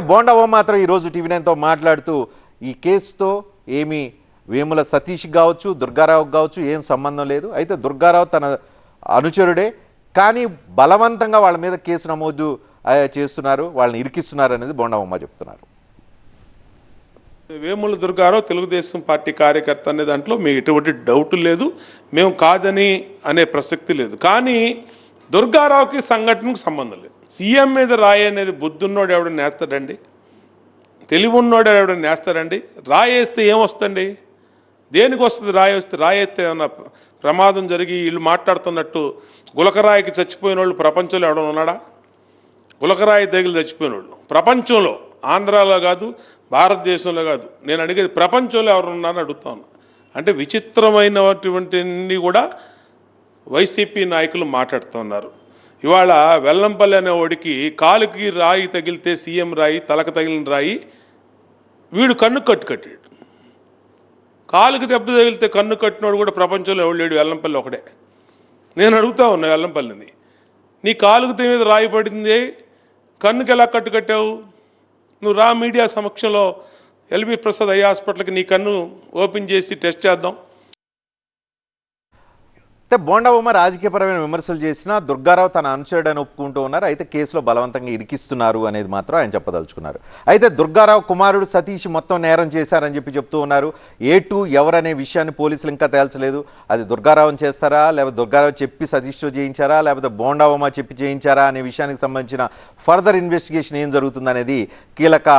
బోండా ఓం మాత్రం ఈరోజు టీవీ9తో మాట్లాడుతూ ఈ కేసుతో ఏమి వేముల సతీష్ కావచ్చు దుర్గారావుకి కావచ్చు ఏం సంబంధం లేదు. అయితే దుర్గారావు తన అనుచరుడే, కానీ బలవంతంగా వాళ్ళ మీద కేసు నమోదు చేస్తున్నారు, వాళ్ళని ఇరికిస్తున్నారు అనేది బోండా ఓం చెప్తున్నారు. వేముల దుర్గారావు తెలుగుదేశం పార్టీ కార్యకర్త అనే దాంట్లో మీకు ఎటువంటి డౌట్ లేదు, మేము కాదని అనే ప్రసక్తి లేదు. కానీ దుర్గారావుకి సంఘటనకు సంబంధం లేదు. సీఎం మీద రాయి అనేది బుద్ధున్నోడు ఎవడు నేస్తాడండి, తెలివి ఉన్నోడు ఎవడు నేస్తాడండి? రాయేస్తే ఏమొస్తుంది? దేనికి వస్తుంది? రాయేస్తే ఏమన్నా ప్రమాదం జరిగి వీళ్ళు మాట్లాడుతున్నట్టు గులకరాయికి చచ్చిపోయిన వాళ్ళు ప్రపంచంలో ఎవడన్నా ఉన్నాడా? గులకరాయి తగిలి చచ్చిపోయిన వాళ్ళు ప్రపంచంలో, ఆంధ్రాలో కాదు, భారతదేశంలో కాదు, నేను అడిగేది ప్రపంచంలో ఎవరు ఉన్నారని అడుగుతా ఉన్నా. అంటే విచిత్రమైనటువంటివన్నీ కూడా వైసీపీ నాయకులు మాట్లాడుతున్నారు. ఇవాళ వెల్లంపల్లి అనే వాడికి కాలుకి రాయి తగిలితే సీఎం రాయి, తలకు తగిలిన రాయి వీడు కన్ను కట్టాడు. కాలుకి దెబ్బ తగిలితే కన్ను కట్టినోడు కూడా ప్రపంచంలో ఎవడు లేడు, వెల్లంపల్లి ఒకడే. నేను అడుగుతా ఉన్నా వెల్లంపల్లిని, నీ కాలుకి మీద రాయి పడింది, కన్నుకి ఎలా కట్టావు? నువ్వు రా మీడియా సమక్షంలో ఎల్వి ప్రసాద్ ఐ హాస్పిటల్కి నీ కన్ను ఓపెన్ చేసి టెస్ట్ చేద్దాం. అయితే బోండా ఓం రాజకీయపరమైన విమర్శలు చేసినా దుర్గారావు తన అనుచరుడని ఒప్పుకుంటూ ఉన్నారు. అయితే కేసులో బలవంతంగా ఇరికిస్తున్నారు అనేది మాత్రం ఆయన చెప్పదలుచుకున్నారు. అయితే దుర్గారావు కుమారుడు సతీష్ మొత్తం నేరం చేశారని చెప్తూ ఉన్నారు. A2 ఎవరనే విషయాన్ని పోలీసులు ఇంకా తేల్చలేదు. అది దుర్గారావుని చేస్తారా, లేకపోతే దుర్గారావు చెప్పి సతీష్తో చేయించారా, లేకపోతే బోండా ఓం చెప్పి చేయించారా అనే విషయానికి సంబంధించిన ఫర్దర్ ఇన్వెస్టిగేషన్ ఏం జరుగుతుంది అనేది కీలక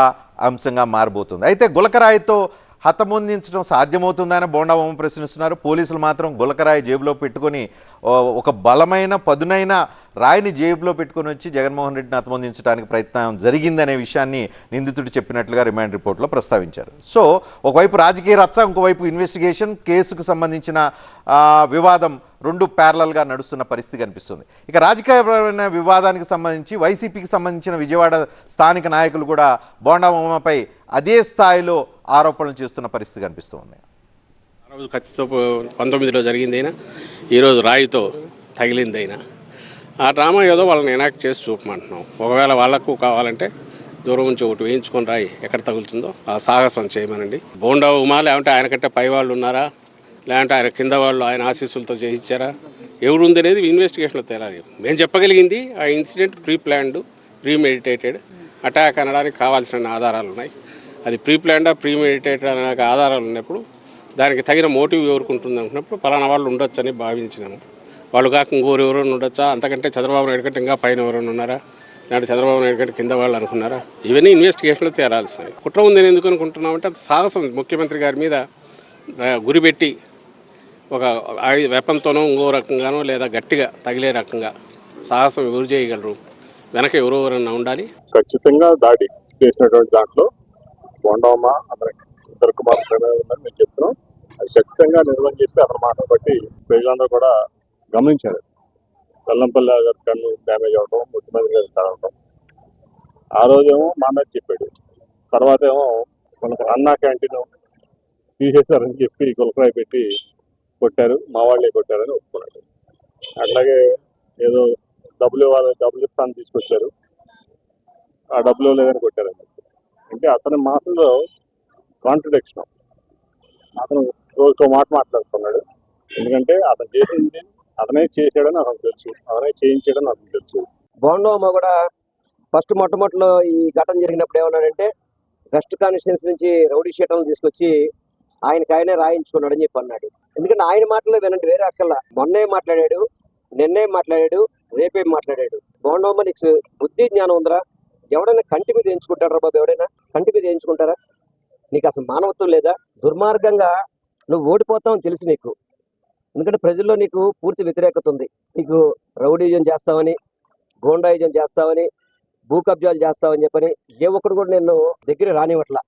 అంశంగా మారబోతుంది. అయితే గులకరాయితో హతమొందించడం సాధ్యమవుతుందని బోండా ఓం ప్రశ్నిస్తున్నారు. పోలీసులు మాత్రం గులకరాయి జేబులో పెట్టుకొని ఒక బలమైన పదునైన రాయిని జేబులో పెట్టుకొని వచ్చి జగన్మోహన్ రెడ్డిని హతమొందించడానికి ప్రయత్నం జరిగిందనే విషయాన్ని నిందితుడు చెప్పినట్లుగా రిమాండ్ రిపోర్ట్లో ప్రస్తావించారు. సో ఒకవైపు రాజకీయ రచ్చ, ఇంకోవైపు ఇన్వెస్టిగేషన్, కేసుకు సంబంధించిన వివాదం రెండు ప్యారలల్గా నడుస్తున్న పరిస్థితి కనిపిస్తుంది. ఇక రాజకీయపరమైన వివాదానికి సంబంధించి వైసీపీకి సంబంధించిన విజయవాడ స్థానిక నాయకులు కూడా బోండా ఓంపై అదే స్థాయిలో ఆరోపణలు చేస్తున్న పరిస్థితి కనిపిస్తుంది. ఆ రోజు కత్తితో 19లో జరిగిందైనా, ఈరోజు రాయితో తగిలిందైనా, ఆ డ్రామా ఏదో వాళ్ళని ఎనాక్ట్ చేసి చూపమంటున్నాం. ఒకవేళ వాళ్లకు కావాలంటే దూరం నుంచి ఒకటి వేయించుకొని రాయి ఎక్కడ తగులుతుందో ఆ సాహసం చేయమనండి. బోండా ఉమా లేకుంటే ఆయన కంటే పై వాళ్ళు ఉన్నారా, లేదంటే ఆయన కింద వాళ్ళు ఆయన ఆశీస్సులతో చేయించారా, ఎవరు ఉంది అనేది ఇన్వెస్టిగేషన్లో తేలాలి. మేము చెప్పగలిగింది ఆ incident pre planned, pre meditated attack అనడానికి కావాల్సిన ఆధారాలు ఉన్నాయి. అది ప్రీ ప్లాన్డా ప్రీ మెడిటేటెడ్ అనే ఆధారాలు ఉన్నప్పుడు దానికి తగిన మోటివ్ ఎవరుకుంటుంది అనుకున్నప్పుడు పలానా వాళ్ళు ఉండొచ్చని భావించినాము. వాళ్ళు కాక ఇంకోరు ఎవరైనా ఉండొచ్చా, అంతకంటే చంద్రబాబు నాయుడు కంటే ఇంకా పైన ఎవరైనా ఉన్నారా, లేదంటే చంద్రబాబు నాయుడు కంటే కింద వాళ్ళు అనుకున్నారా, ఇవన్నీ ఇన్వెస్టిగేషన్లో తేలాల్సినవి. కుట్ర ఉందని ఎందుకు అనుకుంటున్నామంటే అది సాహసం. ముఖ్యమంత్రి గారి మీద గురిపెట్టి ఒక వెపన్తోనో ఇంకో రకంగానో లేదా గట్టిగా తగిలే రకంగా సాహసం ఎవరు చేయగలరు, వెనక ఎవరెవరన్నా ఉండాలి. ఖచ్చితంగా దాడి చేసినటువంటి దాంట్లో బోండా ఓం అందరికి ఇద్దరు కుమార్ ఉందని మేము చెప్తున్నాం. అది ఖచ్చితంగా నిర్వహణ చేస్తే అతని మాటను బట్టి ప్రజలందరూ కూడా గమనించారు. వెల్లంపల్లి గారి కన్ను డ్యామేజ్ అవడం, ముఖ్యమంత్రి గారు కావడం, ఆ రోజేమో మా మీద చెప్పాడు, తర్వాత ఏమో మనకు అన్నా క్యాంటీన్ తీసేశారని చెప్పి గులకరాయి పెట్టి కొట్టారు, మా వాళ్ళే కొట్టారని ఒప్పుకున్నాడు. అట్లాగే ఏదో డబ్బులు ఇవ్వాలి, డబ్బులు ఇస్తాను తీసుకొచ్చారు, ఆ డబ్బులు లేదని కొట్టారని. అంటే అతని మాటల్లో కాంట్రడిక్షన్. అతను రోజుకో మాట మాట్లాడుతున్నాడు. ఎందుకంటే అతను చేసింది అతనే చేశాడని అతను తెలుసు, అతనే చేయించాడని అతను తెలుసు. బోండా ఓం కూడా మొట్టమొదటిలో ఈ ఘటన జరిగినప్పుడు ఏమన్నాడంటే వెస్ట్ కాన్స్టిట్యున్సీ నుంచి రౌడీ షీటర్లను తీసుకొచ్చి ఆయననే రాయించుకున్నాడని చెప్పి అన్నాడు. ఎందుకంటే ఆయన మాటలే వినండి, వేరే అక్కల్లా. మొన్నే మాట్లాడాడు, నిన్నే మాట్లాడాడు, రేపే మాట్లాడాడు. బోండా ఓం నీకు బుద్ధి జ్ఞానం ఉందరా? ఎవడైనా కంటి మీద వేయించుకుంటారా బాబు? ఎవడైనా కంటి మీద వేయించుకుంటారా? నీకు అసలు మానవత్వం లేదా? దుర్మార్గంగా నువ్వు ఓడిపోతావని తెలుసు నీకు. ఎందుకంటే ప్రజల్లో నీకు పూర్తి వ్యతిరేకత ఉంది. నీకు రౌడీజం చేస్తావని, గోండాయిజం చేస్తావని, భూ కబ్జాలు చేస్తావని చెప్పని ఏ ఒక్కడు కూడా నేను దగ్గర రానివ్వట్లా.